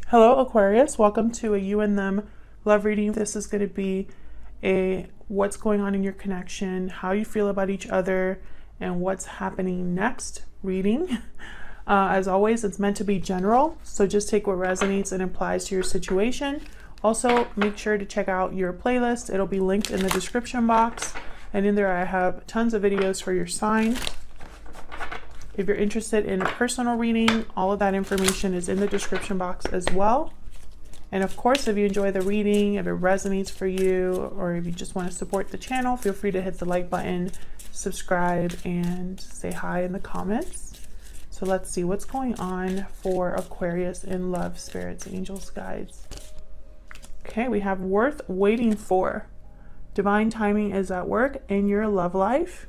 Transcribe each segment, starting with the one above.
Hello Aquarius, welcome to a you and them love reading. This is going to be a what's going on in your connection, how you feel about each other, and what's happening next reading. As always, it's meant to be general, so just take what resonates and applies to your situation. Also, make sure to check out your playlist. It'll be linked in the description box, and in there I have tons of videos for your sign. If you're interested in a personal reading, all of that information is in the description box as well. And of course, if you enjoy the reading, if it resonates for you, or if you just want to support the channel, feel free to hit the like button, subscribe, and say hi in the comments. So let's see what's going on for Aquarius in love, spirits, angels, guides. Okay, we have worth waiting for. Divine timing is at work in your love life.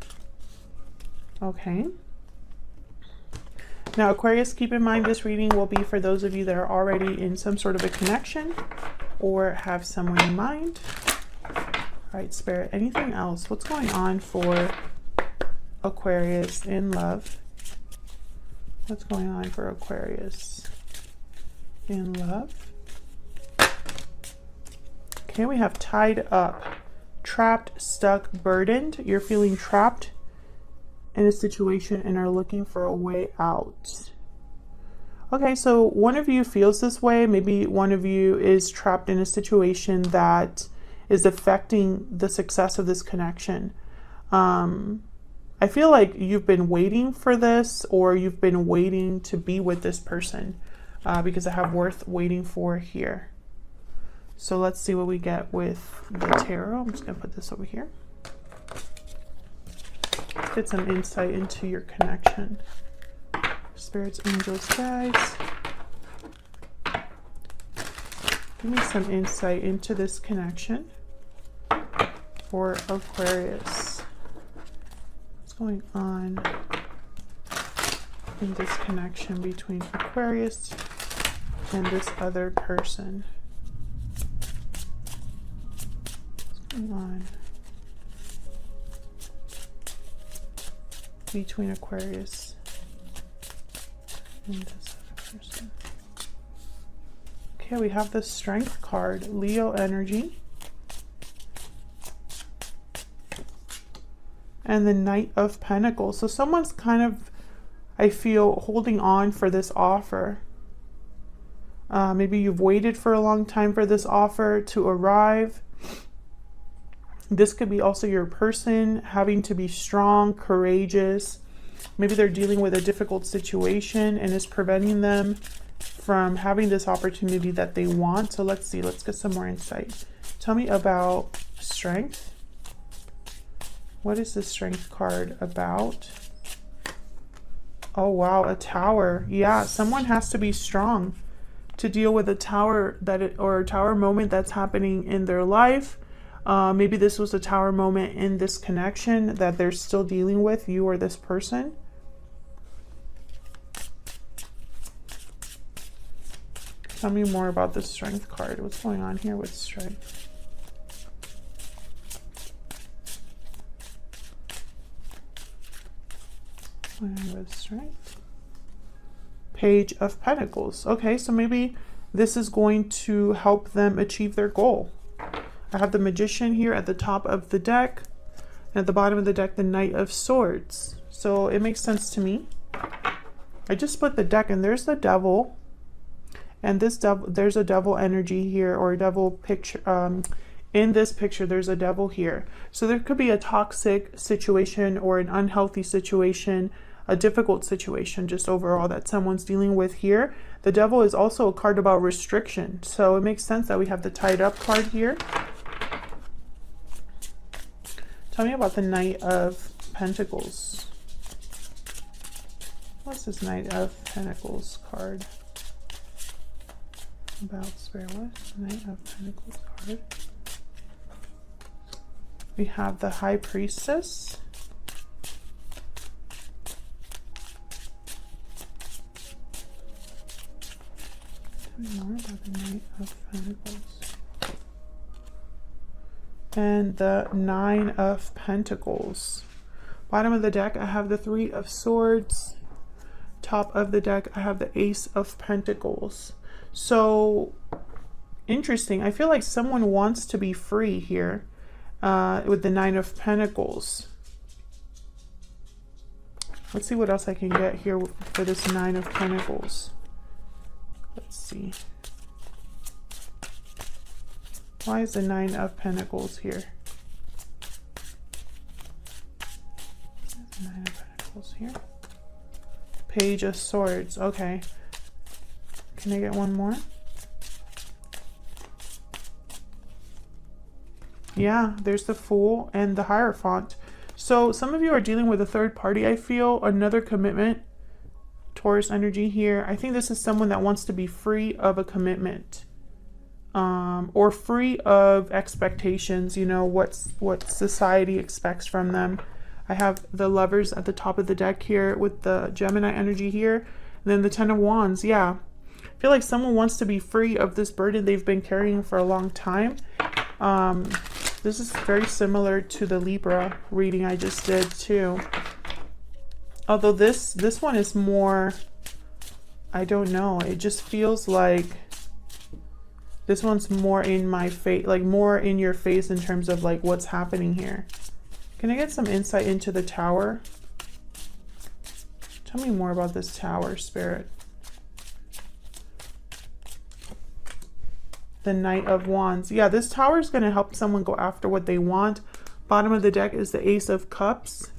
Okay. Now, Aquarius, keep in mind this reading will be for those of you that are already in some sort of a connection or have someone in mind. All right, Spirit, anything else? What's going on for Aquarius in love? What's going on for Aquarius in love? Okay, we have tied up, trapped, stuck, burdened. You're feeling trapped in a situation and are looking for a way out. Okay, so one of you feels this way. Maybe one of you is trapped in a situation that is affecting the success of this connection. I feel like you've been waiting for this, or you've been waiting to be with this person, because I have worth waiting for here. So let's see what we get with the tarot. I'm just gonna put this over here. Get some insight into your connection. Spirits, angels, guides. Give me some insight into this connection for Aquarius. What's going on in this connection between Aquarius and this other person? What's going on between Aquarius and this other person? Okay, we have the Strength card, Leo energy, and the Knight of Pentacles. So someone's kind of, I feel, holding on for this offer. Maybe you've waited for a long time for this offer to arrive. This could be also your person having to be strong, courageous. Maybe they're dealing with a difficult situation and is preventing them from having this opportunity that they want. So let's see, let's get some more insight. Tell me about Strength. What is the Strength card about? Oh wow, a Tower. Yeah, someone has to be strong to deal with a tower or a tower moment that's happening in their life. Maybe this was a tower moment in this connection that they're still dealing with, you or this person. Tell me more about the Strength card. What's going on here with Strength? What's going on with Strength? Page of Pentacles. Okay, so maybe this is going to help them achieve their goal. I have the Magician here at the top of the deck, and at the bottom of the deck, the Knight of Swords. So it makes sense to me. I just split the deck, and there's the Devil, and this devil, there's a devil energy here, or a devil picture. In this picture, there's a devil here. So there could be a toxic situation or an unhealthy situation, a difficult situation just overall that someone's dealing with here. The Devil is also a card about restriction. So it makes sense that we have the Tied Up card here. Tell me about the Knight of Pentacles. What's this Knight of Pentacles card about? Spirit, what's the Knight of Pentacles card? We have the High Priestess. Tell me more about the Knight of Pentacles. And the Nine of Pentacles. Bottom of the deck, I have the Three of Swords. Top of the deck, I have the Ace of Pentacles. So interesting. I feel like someone wants to be free here with the Nine of Pentacles. Let's see what else I can get here for this Nine of Pentacles. Let's see. Why is the Nine of Pentacles here? Nine of Pentacles here. Page of Swords. Okay. Can I get one more? Yeah, there's the Fool and the Hierophant. So some of you are dealing with a third party, I feel. Another commitment. Taurus energy here. I think this is someone that wants to be free of a commitment. Or free of expectations, you know, what society expects from them. I have the Lovers at the top of the deck here with the Gemini energy here. And then the Ten of Wands. Yeah. I feel like someone wants to be free of this burden they've been carrying for a long time. This is very similar to the Libra reading I just did too. Although this one is more, I don't know, it just feels like this one's more in my face, like more in your face in terms of like what's happening here. Can I get some insight into the Tower? Tell me more about this Tower, Spirit. The Knight of Wands. Yeah, this Tower is going to help someone go after what they want. Bottom of the deck is the Ace of Cups.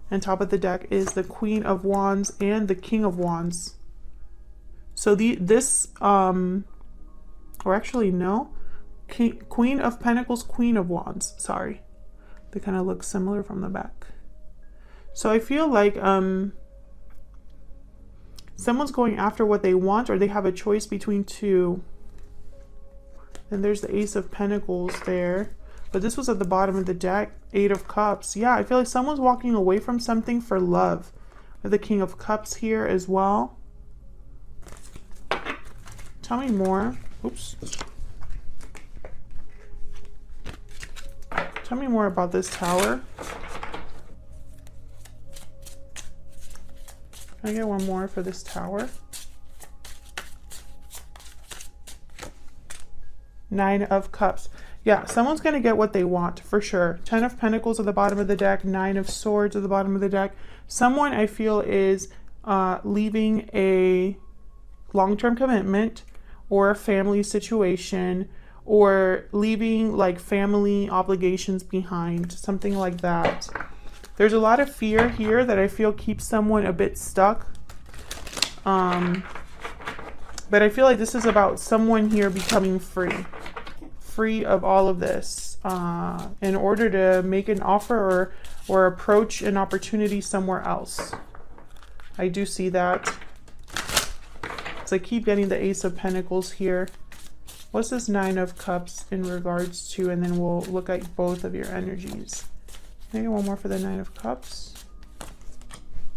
And top of the deck is the Queen of Wands and the King of Wands. So or actually no, Queen of Pentacles, Queen of Wands, sorry. They kind of look similar from the back. So I feel like someone's going after what they want, or they have a choice between two. And there's the Ace of Pentacles there. But this was at the bottom of the deck, Eight of Cups. Yeah, I feel like someone's walking away from something for love. With the King of Cups here as well. Tell me more. Oops. Tell me more about this Tower. Can I get one more for this Tower? Nine of Cups. Yeah, someone's going to get what they want for sure. Ten of Pentacles at the bottom of the deck. Nine of Swords at the bottom of the deck. Someone I feel is leaving a long-term commitment or a family situation, or leaving like family obligations behind, something like that. There's a lot of fear here that I feel keeps someone a bit stuck. But I feel like this is about someone here becoming free of all of this in order to make an offer or approach an opportunity somewhere else. I do see that. So I keep getting the Ace of Pentacles here. What's this Nine of Cups in regards to? And then we'll look at both of your energies. Maybe one more for the Nine of Cups.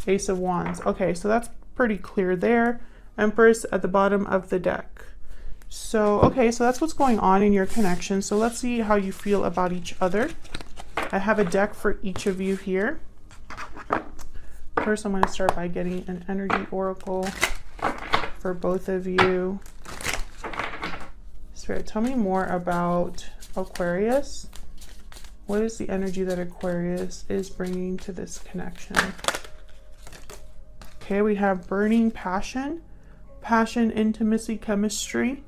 Ace of Wands. Okay, so that's pretty clear there. Empress at the bottom of the deck. So, okay, so that's what's going on in your connection. So let's see how you feel about each other. I have a deck for each of you here. First, I'm going to start by getting an energy oracle for both of you. Spirit, tell me more about Aquarius. What is the energy that Aquarius is bringing to this connection? Okay, we have burning passion, intimacy, chemistry.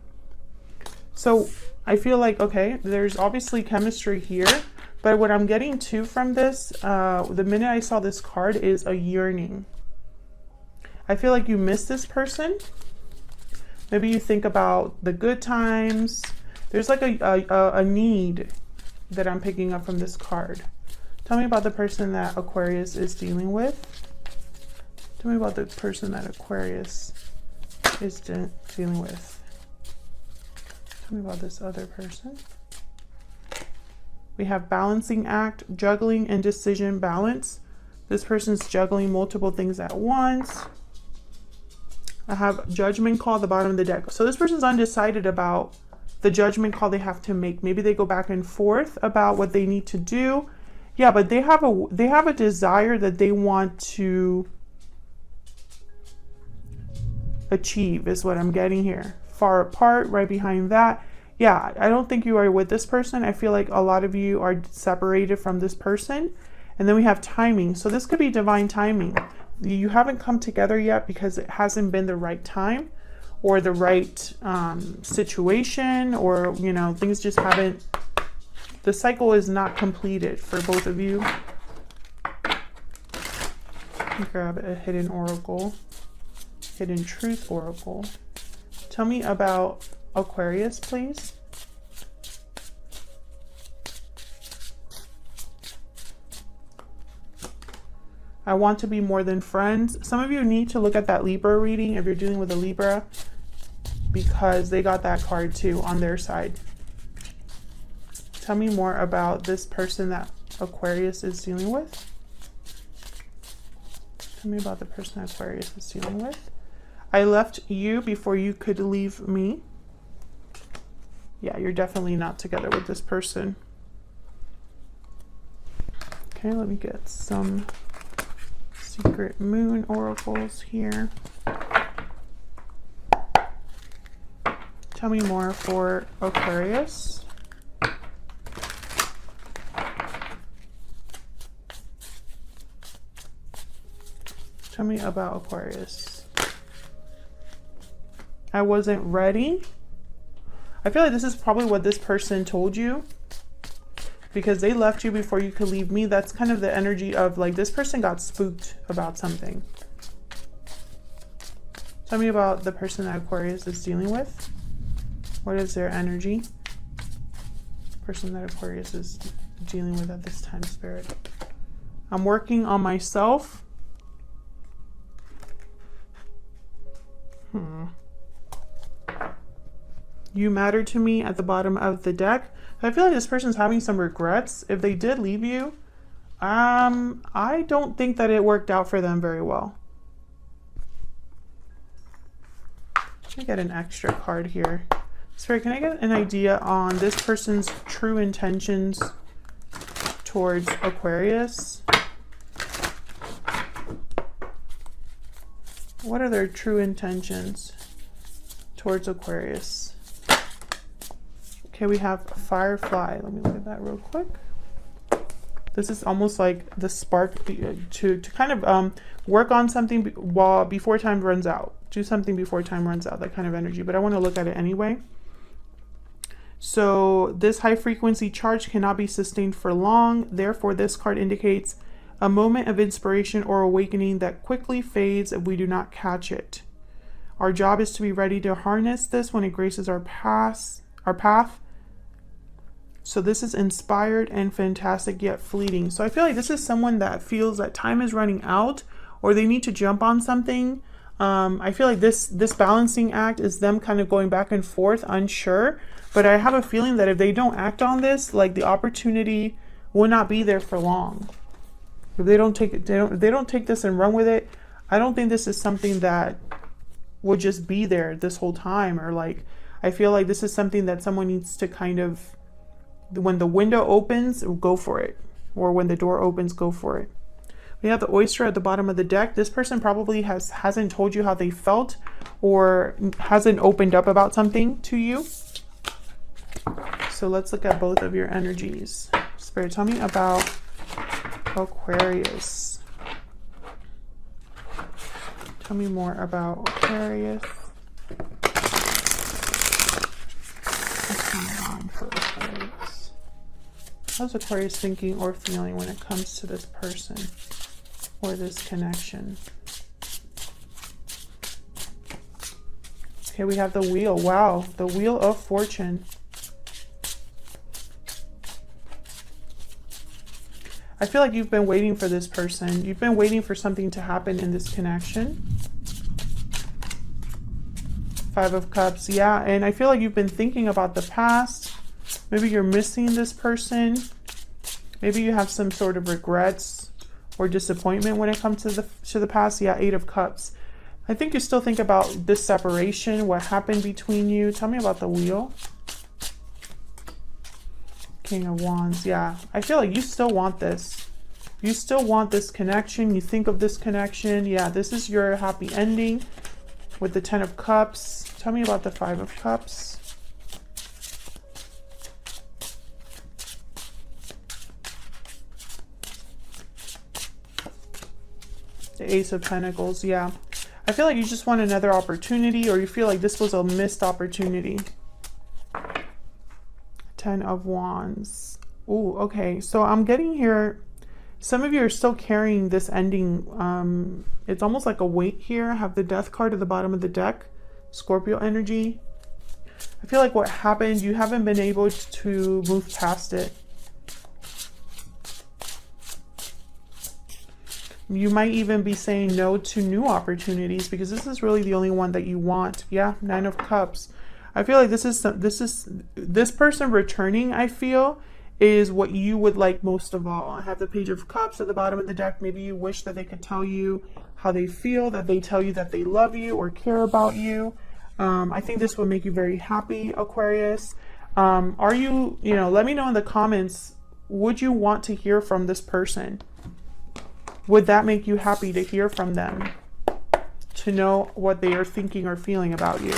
So I feel like, okay, there's obviously chemistry here, but what I'm getting to from this, the minute I saw this card, is a yearning. I feel like you miss this person. Maybe you think about the good times. There's like a need that I'm picking up from this card. Tell me about the person that Aquarius is dealing with. Tell me about the person that Aquarius is dealing with. Tell me about this other person. We have balancing act, juggling, and decision balance. This person's juggling multiple things at once. I have judgment call at the bottom of the deck. So this person's undecided about the judgment call they have to make. Maybe they go back and forth about what they need to do. Yeah, but they have a desire that they want to achieve is what I'm getting here. Far apart, right behind that. Yeah, I don't think you are with this person. I feel like a lot of you are separated from this person. And then we have timing. So this could be divine timing. You haven't come together yet because it hasn't been the right time or the right situation, or, you know, things just haven't, the cycle is not completed for both of you. Grab a hidden oracle, hidden truth oracle. Tell me about Aquarius, please. I want to be more than friends. Some of you need to look at that Libra reading if you're dealing with a Libra, because they got that card too on their side. Tell me more about this person that Aquarius is dealing with. Tell me about the person that Aquarius is dealing with. I left you before you could leave me. Yeah, you're definitely not together with this person. Okay, let me get some secret moon oracles here. Tell me more for Aquarius. Tell me about Aquarius. I wasn't ready. I feel like this is probably what this person told you, because they left you before you could leave me. That's kind of the energy of like this person got spooked about something. Tell me about the person that Aquarius is dealing with. What is their energy? Person that Aquarius is dealing with at this time, Spirit. I'm working on myself. You matter to me at the bottom of the deck. I feel like this person's having some regrets. If they did leave you, I don't think that it worked out for them very well. Let me get an extra card here. Spirit, can I get an idea on this person's true intentions towards Aquarius? What are their true intentions towards Aquarius? Okay, we have Firefly. Let me look at that real quick. This is almost like the spark to kind of work on something before time runs out. Do something before time runs out, that kind of energy. But I want to look at it anyway. So this high frequency charge cannot be sustained for long. Therefore, this card indicates a moment of inspiration or awakening that quickly fades if we do not catch it. Our job is to be ready to harness this when it graces our path. So this is inspired and fantastic yet fleeting. So I feel like this is someone that feels that time is running out, or they need to jump on something. I feel like this balancing act is them kind of going back and forth, unsure. But I have a feeling that if they don't act on this, like the opportunity will not be there for long. If they don't take it, they don't take this and run with it, I don't think this is something that will just be there this whole time. Or like, I feel like this is something that someone needs to kind of, when the window opens, go for it. Or when the door opens, go for it. We have the oyster at the bottom of the deck. This person probably hasn't told you how they felt, or hasn't opened up about something to you. So let's look at both of your energies. Spirit, tell me about Aquarius. Tell me more about Aquarius. What's going on for Aquarius? How's Aquarius thinking or feeling when it comes to this person or this connection? Okay, we have the wheel. Wow, the wheel of fortune. I feel like you've been waiting for this person. You've been waiting for something to happen in this connection. Five of Cups, yeah. And I feel like you've been thinking about the past. Maybe you're missing this person. Maybe you have some sort of regrets or disappointment when it comes to the past. Yeah, Eight of Cups. I think you still think about this separation, what happened between you. Tell me about the wheel. King of Wands, yeah. I feel like you still want this. You still want this connection. You think of this connection. Yeah, this is your happy ending. with the 10 of Cups. Tell me about the 5 of Cups. The Ace of Pentacles, yeah. I feel like you just want another opportunity, or you feel like this was a missed opportunity. 10 of Wands. Ooh, okay. So I'm getting here, some of you are still carrying this ending. It's almost like a weight here. I have the Death card at the bottom of the deck. Scorpio energy. I feel like what happened, you haven't been able to move past it. You might even be saying no to new opportunities because this is really the only one that you want. Yeah, 9 of Cups. I feel like this person returning, I feel, is what you would like most of all. I have the Page of Cups at the bottom of the deck. Maybe you wish that they could tell you how they feel, that they tell you that they love you or care about you. I think this will make you very happy, Aquarius. Are you, let me know in the comments, would you want to hear from this person? Would that make you happy to hear from them? To know what they are thinking or feeling about you?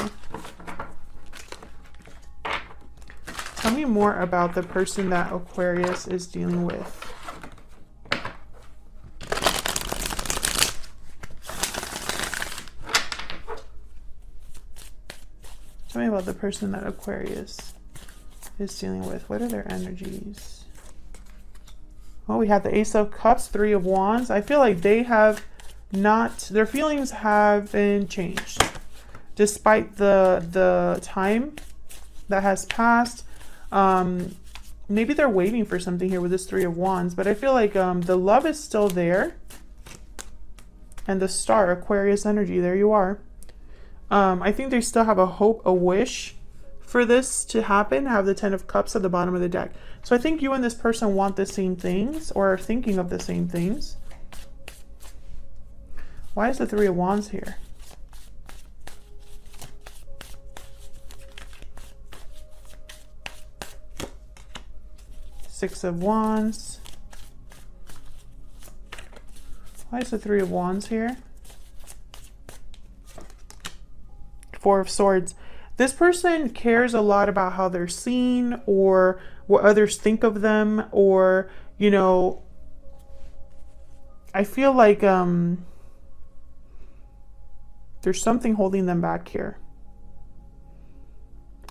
Tell me more about the person that Aquarius is dealing with. Tell me about the person that Aquarius is dealing with. What are their energies? Well, we have the Ace of Cups, 3 of Wands. I feel like they have not, their feelings haven't changed. Despite the time that has passed. Maybe they're waiting for something here with this 3 of Wands. But I feel like the love is still there. And the Star, Aquarius energy, there you are. I think they still have a hope, a wish for this to happen. I have the 10 of Cups at the bottom of the deck. So I think you and this person want the same things, or are thinking of the same things. Why is the 3 of Wands here? Six of Wands. Why is the 3 of Wands here? 4 of Swords. This person cares a lot about how they're seen, or what others think of them, or, I feel like there's something holding them back here.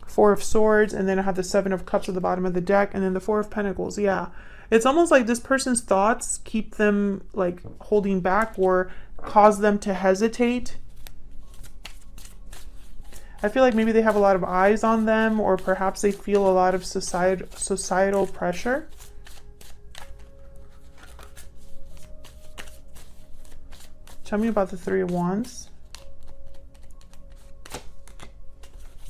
4 of Swords, and then I have the 7 of Cups at the bottom of the deck, and then the 4 of Pentacles. Yeah, it's almost like this person's thoughts keep them like holding back or cause them to hesitate. I feel like maybe they have a lot of eyes on them, or perhaps they feel a lot of societal pressure. Tell me about the 3 of Wands.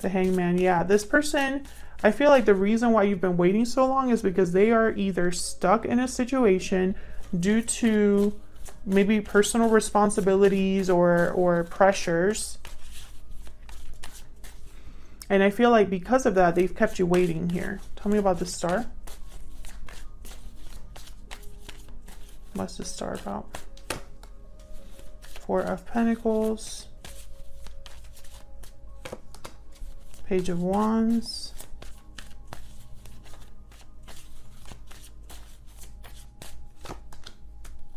The Hangman. Yeah, this person, I feel like the reason why you've been waiting so long is because they are either stuck in a situation due to maybe personal responsibilities or pressures. And I feel like because of that, they've kept you waiting here. Tell me about the Star. What's the Star about? 4 of Pentacles. Page of Wands.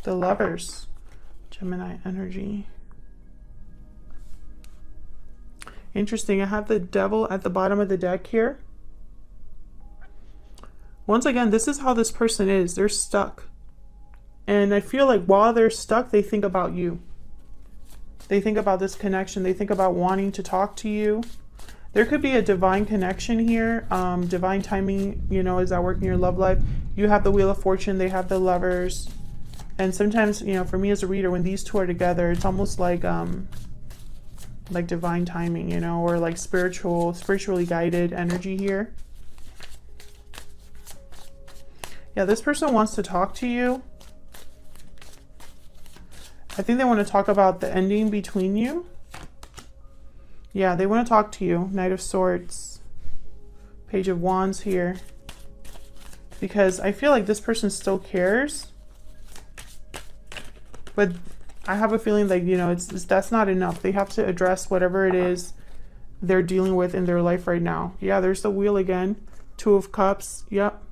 The Lovers. Gemini energy. Interesting. I have the Devil at the bottom of the deck here. Once again, this is how this person is. They're stuck. And I feel like while they're stuck, they think about you. They think about this connection. They think about wanting to talk to you. There could be a divine connection here. Divine timing, is at work in your love life. You have the Wheel of Fortune. They have the Lovers. And sometimes, for me as a reader, when these two are together, it's almost like divine timing, or like spiritually guided energy here. Yeah, this person wants to talk to you. I think they want to talk about the ending between you. Yeah, they want to talk to you. Knight of Swords. Page of Wands here. Because I feel like this person still cares. But I have a feeling like, you know, that's not enough. They have to address whatever it is they're dealing with in their life right now. Yeah, there's the Wheel again. 2 of Cups. Yep.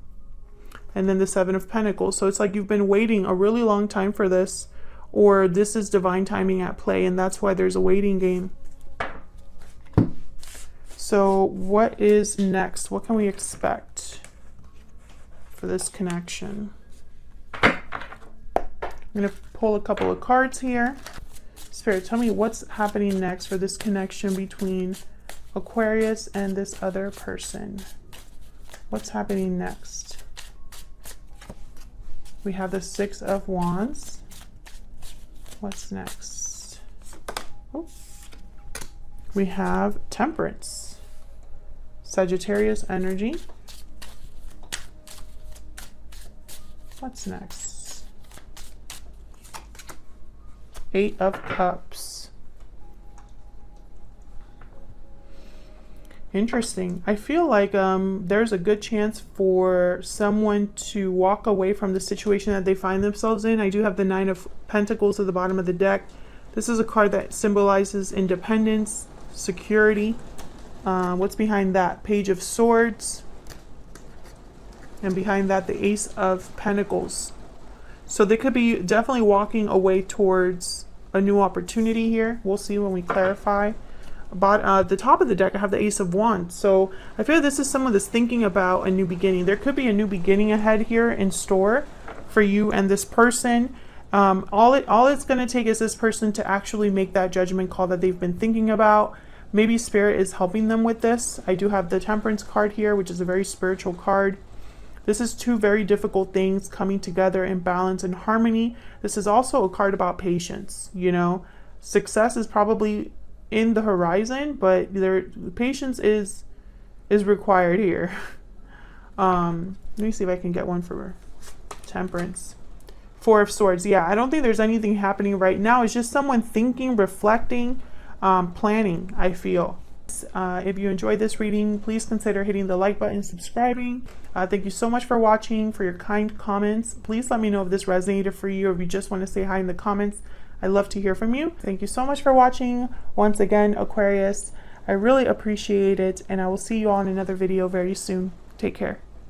And then the 7 of Pentacles. So it's like you've been waiting a really long time for this, or this is divine timing at play, and that's why there's a waiting game. So what is next? What can we expect for this connection? I'm going to pull a couple of cards here. Spirit, tell me what's happening next for this connection between Aquarius and this other person. What's happening next? We have the 6 of Wands. What's next? Oh. We have Temperance. Sagittarius energy. What's next? 8 of Cups. Interesting. I feel like there's a good chance for someone to walk away from the situation that they find themselves in. I do have the 9 of Pentacles at the bottom of the deck. This is a card that symbolizes independence, security. What's behind that? Page of Swords. And behind that, the Ace of Pentacles. So they could be definitely walking away towards a new opportunity here. We'll see when we clarify. But at the top of the deck, I have the Ace of Wands. So I feel this is someone that's thinking about a new beginning. There could be a new beginning ahead here in store for you and this person. All it's going to take is this person to actually make that judgment call that they've been thinking about. Maybe Spirit is helping them with this. I do have the Temperance card here, which is a very spiritual card. This is 2 very difficult things coming together in balance and harmony. This is also a card about patience. You know, success is probably in the horizon, but patience is required here. Let me see if I can get one for Temperance. 4 of Swords. Yeah, I don't think there's anything happening right now. It's just someone thinking, reflecting, planning, I feel. If you enjoyed this reading, please consider hitting the like button, subscribing. Thank you so much for watching, for your kind comments. Please let me know if this resonated for you, or if you just want to say hi in the comments. I love to hear from you. Thank you so much for watching. Once again, Aquarius, I really appreciate it, and I will see you all in another video very soon. Take care.